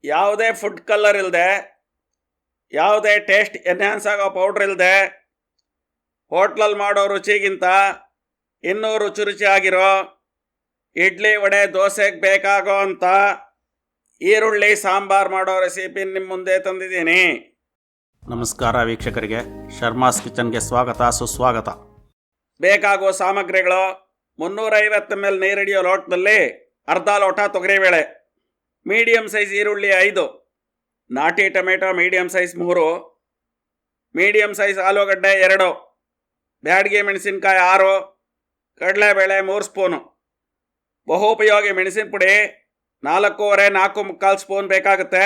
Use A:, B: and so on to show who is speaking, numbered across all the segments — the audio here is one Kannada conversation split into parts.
A: ಯಾವುದೇ ಫುಡ್ ಕಲರ್ ಇಲ್ಲದೆ, ಯಾವುದೇ ಟೇಸ್ಟ್ ಎನ್ಹ್ಯಾನ್ಸ್ ಆಗೋ ಪೌಡ್ರ್ ಇಲ್ಲದೆ, ಹೋಟ್ಲಲ್ಲಿ ಮಾಡೋ ರುಚಿಗಿಂತ ಇನ್ನೂ ರುಚಿ ರುಚಿಯಾಗಿರೋ ಇಡ್ಲಿ ವಡೆ ದೋಸೆಗೆ ಬೇಕಾಗೋ ಅಂಥ ಈರುಳ್ಳಿ ಸಾಂಬಾರು ಮಾಡೋ ರೆಸಿಪಿ ನಿಮ್ಮ ಮುಂದೆ ತಂದಿದ್ದೀನಿ.
B: ನಮಸ್ಕಾರ ವೀಕ್ಷಕರಿಗೆ, ಶರ್ಮಾಸ್ ಕಿಚನ್ಗೆ ಸ್ವಾಗತ ಸುಸ್ವಾಗತ.
A: ಬೇಕಾಗುವ ಸಾಮಗ್ರಿಗಳು: 350 ml ನೀರಿಡಿಯೋ ಲೋಟದಲ್ಲಿ ಅರ್ಧ ಲೋಟ ತೊಗರಿಬೇಳೆ, ಮೀಡಿಯಂ ಸೈಜ್ ಈರುಳ್ಳಿ 5, ನಾಟಿ tomato medium size 3, medium size ಆಲೂಗಡ್ಡೆ 2, ಬ್ಯಾಡಗಿ ಮೆಣಸಿನ್ಕಾಯಿ 6, ಕಡಲೆಬೇಳೆ 3 ಸ್ಪೂನು, ಬಹುಪಯೋಗಿ ಮೆಣಸಿನ ಪುಡಿ 4.5-4.75 ಸ್ಪೂನ್ ಬೇಕಾಗುತ್ತೆ.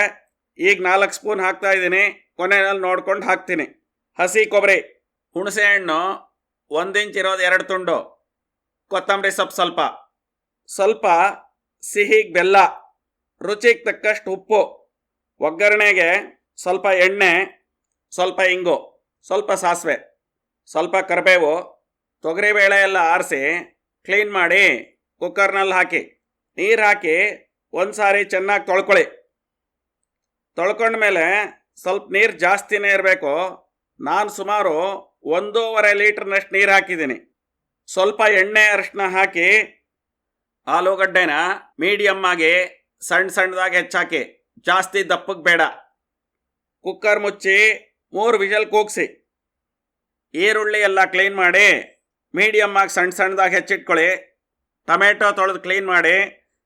A: ಈಗ 4 ಸ್ಪೂನ್ ಹಾಕ್ತಾ ಇದ್ದೀನಿ, ಕೊನೆಯಲ್ಲಿ ನೋಡ್ಕೊಂಡು ಹಾಕ್ತೀನಿ. ಹಸಿ ಕೊಬ್ಬರಿ, ಹುಣಸೆ ಹಣ್ಣು 1 ಇಂಚ್ ಇರೋದು 2 ತುಂಡು, ಕೊತ್ತಂಬರಿ ಸೊಪ್ಪು ಸ್ವಲ್ಪ ಸಿಹಿಗೆ ಬೆಲ್ಲ, ರುಚಿಗೆ ತಕ್ಕಷ್ಟು ಉಪ್ಪು, ಒಗ್ಗರಣೆಗೆ ಸ್ವಲ್ಪ ಎಣ್ಣೆ, ಸ್ವಲ್ಪ ಇಂಗು, ಸ್ವಲ್ಪ ಸಾಸಿವೆ, ಸ್ವಲ್ಪ ಕರಿಬೇವು. ತೊಗರಿಬೇಳೆ ಎಲ್ಲ ಆರಿಸಿ ಕ್ಲೀನ್ ಮಾಡಿ ಕುಕ್ಕರ್ನಲ್ಲಿ ಹಾಕಿ ನೀರು ಹಾಕಿ ಒಂದು ಸಾರಿ ಚೆನ್ನಾಗಿ ತೊಳ್ಕೊಳ್ಳಿ. ತೊಳ್ಕೊಂಡ್ಮೇಲೆ ಸ್ವಲ್ಪ ನೀರು ಜಾಸ್ತಿನೇ ಇರಬೇಕು. ನಾನು ಸುಮಾರು 1.5 ಲೀಟ್ರ್ನಷ್ಟು ನೀರು ಹಾಕಿದ್ದೀನಿ. ಸ್ವಲ್ಪ ಎಣ್ಣೆ ಅರಿಶಿನ ಹಾಕಿ ಆಲೂಗಡ್ಡೆನ ಮೀಡಿಯಮ್ ಆಗಿ ಸಣ್ಣದಾಗಿ ಹೆಚ್ಚಾಕಿ, ಜಾಸ್ತಿ ದಪ್ಪಕ್ಕೆ ಬೇಡ. ಕುಕ್ಕರ್ ಮುಚ್ಚಿ 3 ವಿಷಲ್ ಕೂಗಿಸಿ. ಈರುಳ್ಳಿ ಎಲ್ಲ ಕ್ಲೀನ್ ಮಾಡಿ ಮೀಡಿಯಮ್ ಆಗಿ ಸಣ್ಣದಾಗಿ ಹೆಚ್ಚಿಟ್ಕೊಳ್ಳಿ. ಟೊಮೆಟೊ ತೊಳೆದು ಕ್ಲೀನ್ ಮಾಡಿ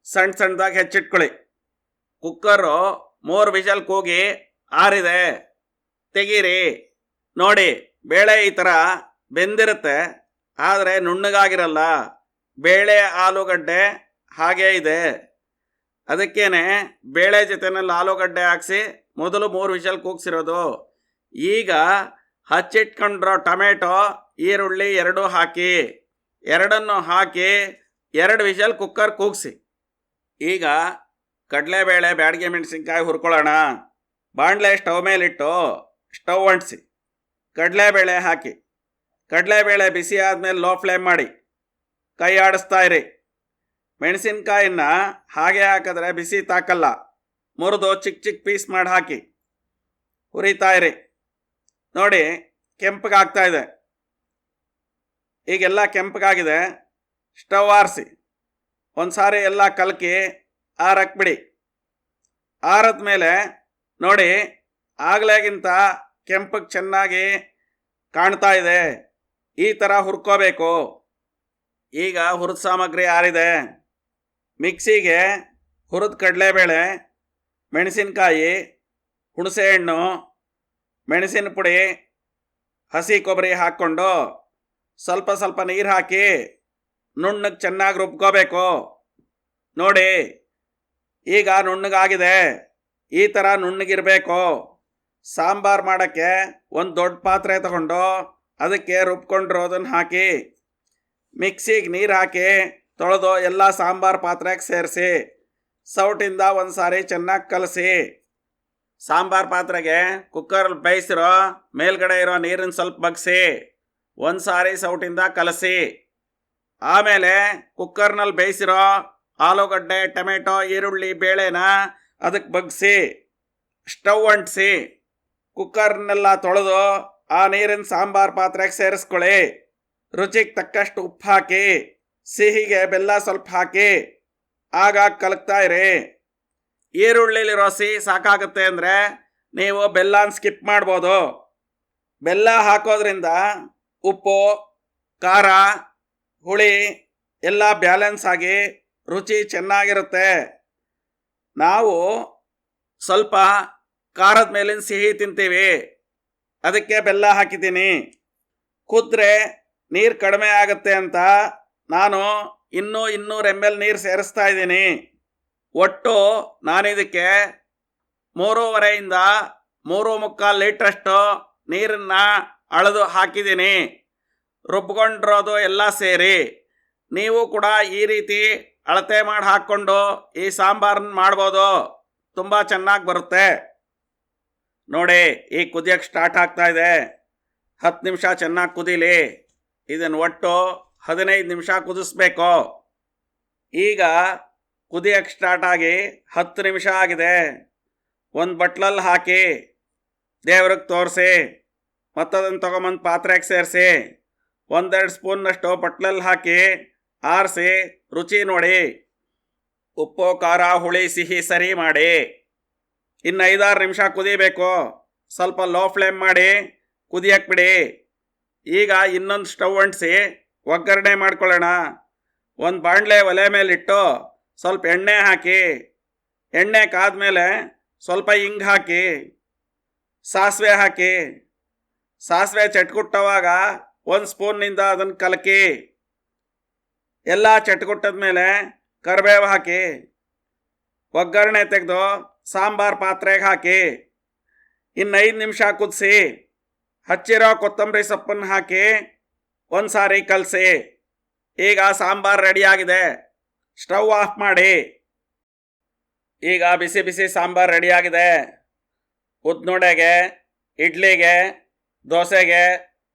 A: ಸಣ್ಣದಾಗಿ ಹೆಚ್ಚಿಟ್ಕೊಳ್ಳಿ. ಕುಕ್ಕರು 3 ವಿಷಲ್ ಕೂಗಿ ಆರಿದೆ, ತೆಗೀರಿ. ನೋಡಿ, ಬೇಳೆ ಈ ಥರ ಬೆಂದಿರುತ್ತೆ, ಆದರೆ ನುಣ್ಣಗಾಗಿರಲ್ಲ. ಬೇಳೆ ಆಲೂಗಡ್ಡೆ ಹಾಗೇ ಇದೆ. ಅದಕ್ಕೇನೆ ಬೇಳೆ ಜೊತೆನಲ್ಲಿ ಆಲೂಗಡ್ಡೆ ಹಾಕ್ಸಿ ಮೊದಲು 3 ವಿಷಲ್ ಕೂಗಿಸಿರೋದು. ಈಗ ಹಚ್ಚಿಟ್ಕೊಂಡಿರೋ ಟೊಮೆಟೊ ಈರುಳ್ಳಿ 2 ಹಾಕಿ, ಎರಡನ್ನು ಹಾಕಿ 2 ವಿಷಲ್ ಕುಕ್ಕರ್ ಕೂಗಿಸಿ. ಈಗ ಕಡಲೆಬೇಳೆ ಬ್ಯಾಡಗಿ ಮೆಣಸಿನ್ಕಾಯಿ ಹುರ್ಕೊಳ್ಳೋಣ. ಬಾಣಲೆ ಸ್ಟವ್ ಮೇಲಿಟ್ಟು ಸ್ಟವ್ ಅಂಟಿಸಿ, ಕಡಲೆಬೇಳೆ ಹಾಕಿ. ಕಡಲೆಬೇಳೆ ಬಿಸಿ ಆದಮೇಲೆ ಲೋ ಫ್ಲೇಮ್ ಮಾಡಿ ಕೈ ಆಡಿಸ್ತಾ ಇರಿ. ಮೆಣಸಿನ್ಕಾಯಿನ ಹಾಗೆ ಹಾಕಿದ್ರೆ ಬಿಸಿ ತಾಕಲ್ಲ, ಮುರಿದು ಚಿಕ್ಕ ಪೀಸ್ ಮಾಡಿ ಹಾಕಿ ಹುರಿತಾ ಇರಿ. ನೋಡಿ, ಕೆಂಪಗಾಗ್ತಾ ಇದೆ. ಈಗೆಲ್ಲ ಕೆಂಪಗಾಗಿದೆ. ಸ್ಟವ್ ಆರಿಸಿ ಒಂದು ಸಾರಿ ಎಲ್ಲ ಕಲಕಿ ಆರಕ್ಬಿಡಿ. ಆರದ ಮೇಲೆ ನೋಡಿ, ಆಗಲೇಗಿಂತ ಕೆಂಪಗೆ ಚೆನ್ನಾಗಿ ಕಾಣ್ತಾ ಇದೆ. ಈ ಥರ ಹುರ್ಕೋಬೇಕು. ಈಗ ಹುರಿದ ಸಾಮಗ್ರಿ ಆರಿದೆ. ಮಿಕ್ಸಿಗೆ ಹುರಿದ ಕಡಲೆಬೇಳೆ, ಮೆಣಸಿನ್ಕಾಯಿ, ಹುಣಸೆಹಣ್ಣು, ಮೆಣಸಿನ ಪುಡಿ, ಹಸಿ ಕೊಬ್ಬರಿ ಹಾಕ್ಕೊಂಡು ಸ್ವಲ್ಪ ನೀರು ಹಾಕಿ ನುಣ್ಣಗೆ ಚೆನ್ನಾಗಿ ರುಬ್ಕೋಬೇಕು. ನೋಡಿ, ಈಗ ನುಣ್ಣಗಾಗಿದೆ. ಈ ಥರ ನುಣ್ಣಗಿರಬೇಕು. ಸಾಂಬಾರು ಮಾಡೋಕ್ಕೆ ಒಂದು ದೊಡ್ಡ ಪಾತ್ರೆ ತಗೊಂಡು ಅದಕ್ಕೆ ರುಬ್ಕೊಂಡಿರೋದನ್ನು ಹಾಕಿ, ಮಿಕ್ಸಿಗೆ ನೀರು ಹಾಕಿ ತೊಳೆದು ಎಲ್ಲ ಸಾಂಬಾರು ಪಾತ್ರೆಗೆ ಸೇರಿಸಿ ಸೌಟಿಂದ ಒಂದು ಸಾರಿ ಚೆನ್ನಾಗಿ ಕಲಸಿ. ಸಾಂಬಾರು ಪಾತ್ರೆಗೆ ಕುಕ್ಕರಲ್ಲಿ ಬೇಯಿಸಿರೋ ಮೇಲ್ಗಡೆ ಇರೋ ನೀರನ್ನು ಸ್ವಲ್ಪ ಬಗ್ಸಿ ಒಂದು ಸಾರಿ ಸೌಟಿಂದ ಕಲಸಿ. ಆಮೇಲೆ ಕುಕ್ಕರ್ನಲ್ಲಿ ಬೇಯಿಸಿರೋ ಆಲೂಗಡ್ಡೆ, ಟೊಮೆಟೊ, ಈರುಳ್ಳಿ, ಬೇಳೆನ ಅದಕ್ಕೆ ಬಗ್ಸಿ ಸ್ಟವ್ ಅಂಟಿಸಿ ಕುಕ್ಕರ್ನೆಲ್ಲ ತೊಳೆದು ಆ ನೀರಿನ ಸಾಂಬಾರು ಪಾತ್ರೆಗೆ ಸೇರಿಸ್ಕೊಳ್ಳಿ. ರುಚಿಗೆ ತಕ್ಕಷ್ಟು ಉಪ್ಪು ಹಾಕಿ, ಸಿಹಿಗೆ ಬೆಲ್ಲ ಸ್ವಲ್ಪ ಹಾಕಿ ಆಗಾಗ ಕಲಕ್ತಾ ಇರಿ. ಈರುಳ್ಳಿಲಿರೋ ಸಿಹಿ ಸಾಕಾಗುತ್ತೆ ಅಂದರೆ ನೀವು ಬೆಲ್ಲನ ಸ್ಕಿಪ್ ಮಾಡ್ಬೋದು. ಬೆಲ್ಲ ಹಾಕೋದ್ರಿಂದ ಉಪ್ಪು, ಖಾರ, ಹುಳಿ ಎಲ್ಲ ಬ್ಯಾಲೆನ್ಸ್ ಆಗಿ ರುಚಿ ಚೆನ್ನಾಗಿರುತ್ತೆ. ನಾವು ಸ್ವಲ್ಪ ಖಾರದ ಮೇಲಿನ ಸಿಹಿ ತಿಂತೀವಿ, ಅದಕ್ಕೆ ಬೆಲ್ಲ ಹಾಕಿದ್ದೀನಿ. ಕುದ್ರೆ ನೀರು ಕಡಿಮೆ ಆಗುತ್ತೆ ಅಂತ ನಾನು 200 ml ನೀರು ಸೇರಿಸ್ತಾ ಇದ್ದೀನಿ. ಒಟ್ಟು ನಾನಿದಕ್ಕೆ 3.5 ಇಂದ 3.25 ಲೀಟ್ರಷ್ಟು ನೀರನ್ನು ಅಳೆದು ಹಾಕಿದ್ದೀನಿ. ರುಬ್ಕೊಂಡಿರೋದು ಎಲ್ಲ ಸೇರಿ. ನೀವು ಕೂಡ ಈ ರೀತಿ ಅಳತೆ ಮಾಡಿ ಹಾಕ್ಕೊಂಡು ಈ ಸಾಂಬಾರನ್ನ ಮಾಡ್ಬೋದು, ತುಂಬ ಚೆನ್ನಾಗಿ ಬರುತ್ತೆ. ನೋಡಿ, ಈ ಕುದಿಯೋಕ್ಕೆ ಸ್ಟಾರ್ಟ್ ಆಗ್ತಾ ಇದೆ. 10 ನಿಮಿಷ ಚೆನ್ನಾಗಿ ಕುದೀಲಿ. ಇದನ್ನು ಒಟ್ಟು 15 ನಿಮಿಷ ಕುದಿಸ್ಬೇಕು. ಈಗ ಕುದಿಯೋಕ್ಕೆ ಸ್ಟಾರ್ಟ್ ಆಗಿ 10 ನಿಮಿಷ ಆಗಿದೆ. ಒಂದು ಬಟ್ಲಲ್ಲಿ ಹಾಕಿ ದೇವ್ರಿಗೆ ತೋರಿಸಿ ಮತ್ತದನ್ನು ತೊಗೊಂಬಂದು ಪಾತ್ರೆಗೆ ಸೇರಿಸಿ 1-2 ಸ್ಪೂನ್ನಷ್ಟು ಬಟ್ಲಲ್ಲಿ ಹಾಕಿ ಆರಿಸಿ ರುಚಿ ನೋಡಿ. ಉಪ್ಪು ಖಾರ ಹುಳಿ ಸಿಹಿ ಸರಿ ಮಾಡಿ. ಇನ್ನು 5-6 ನಿಮಿಷ ಕುದಿಬೇಕು. ಸ್ವಲ್ಪ ಲೋ ಫ್ಲೇಮ್ ಮಾಡಿ ಕುದಿಯಕ್ಕೆ ಬಿಡಿ. ಈಗ ಇನ್ನೊಂದು ಸ್ಟವ್ ಅಂಟಿಸಿ ಒಗ್ಗರಣೆ ಮಾಡ್ಕೊಳ್ಳೋಣ. ಒಂದು ಬಾಣಲೆ ಒಲೆ ಮೇಲಿಟ್ಟು ಸ್ವಲ್ಪ ಎಣ್ಣೆ ಹಾಕಿ, ಎಣ್ಣೆ ಕಾದ್ಮೇಲೆ ಸ್ವಲ್ಪ ಹಿಂಗೆ ಹಾಕಿ, ಸಾಸಿವೆ ಹಾಕಿ. ಸಾಸಿವೆ ಚಟ್ಕುಟ್ಟವಾಗ 1 ಸ್ಪೂನ್ನಿಂದ ಅದನ್ನು ಕಲಕಿ. ಎಲ್ಲ ಚಟ್ಕುಟ್ಟದ ಮೇಲೆ ಕರಿಬೇವು ಹಾಕಿ. ಒಗ್ಗರಣೆ ತೆಗೆದು ಸಾಂಬಾರು ಪಾತ್ರೆಗೆ ಹಾಕಿ. ಇನ್ನು 5 ನಿಮಿಷ ಕುದಿಸಿ ಹಚ್ಚಿರೋ ಕೊತ್ತಂಬರಿ ಸೊಪ್ಪನ್ನು ಹಾಕಿ ಒಂದು ಸಾರಿ ಕಲಸಿ. ಈಗ ಸಾಂಬಾರು ರೆಡಿಯಾಗಿದೆ. ಸ್ಟವ್ ಆಫ್ ಮಾಡಿ. ಈಗ ಬಿಸಿ ಬಿಸಿ ಸಾಂಬಾರು ರೆಡಿಯಾಗಿದೆ. ಉದ್ನೋಡೆಗೆ, ಇಡ್ಲಿಗೆ, ದೋಸೆಗೆ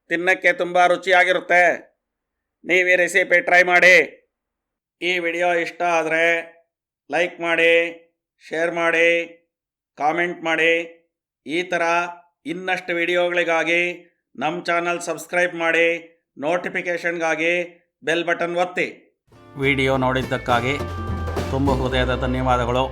A: ತಿನ್ನಕ್ಕೆ ತುಂಬ ರುಚಿಯಾಗಿರುತ್ತೆ. ನೀವು ಈ ರೆಸಿಪಿ ಟ್ರೈ ಮಾಡಿ. ಈ ವಿಡಿಯೋ ಇಷ್ಟ ಆದರೆ ಲೈಕ್ ಮಾಡಿ, ಶೇರ್ ಮಾಡಿ, ಕಾಮೆಂಟ್ ಮಾಡಿ. ಈ ಥರ ಇನ್ನಷ್ಟು ವಿಡಿಯೋಗಳಿಗಾಗಿ ನಮ್ಮ ಚಾನಲ್ ಸಬ್ಸ್ಕ್ರೈಬ್ ಮಾಡಿ. ನೋಟಿಫಿಕೇಷನ್ಗಾಗಿ ಬೆಲ್ ಬಟನ್ ಒತ್ತಿ.
B: ವಿಡಿಯೋ ನೋಡಿದ್ದಕ್ಕಾಗಿ ತುಂಬ ಹೃದಯದ ಧನ್ಯವಾದಗಳು.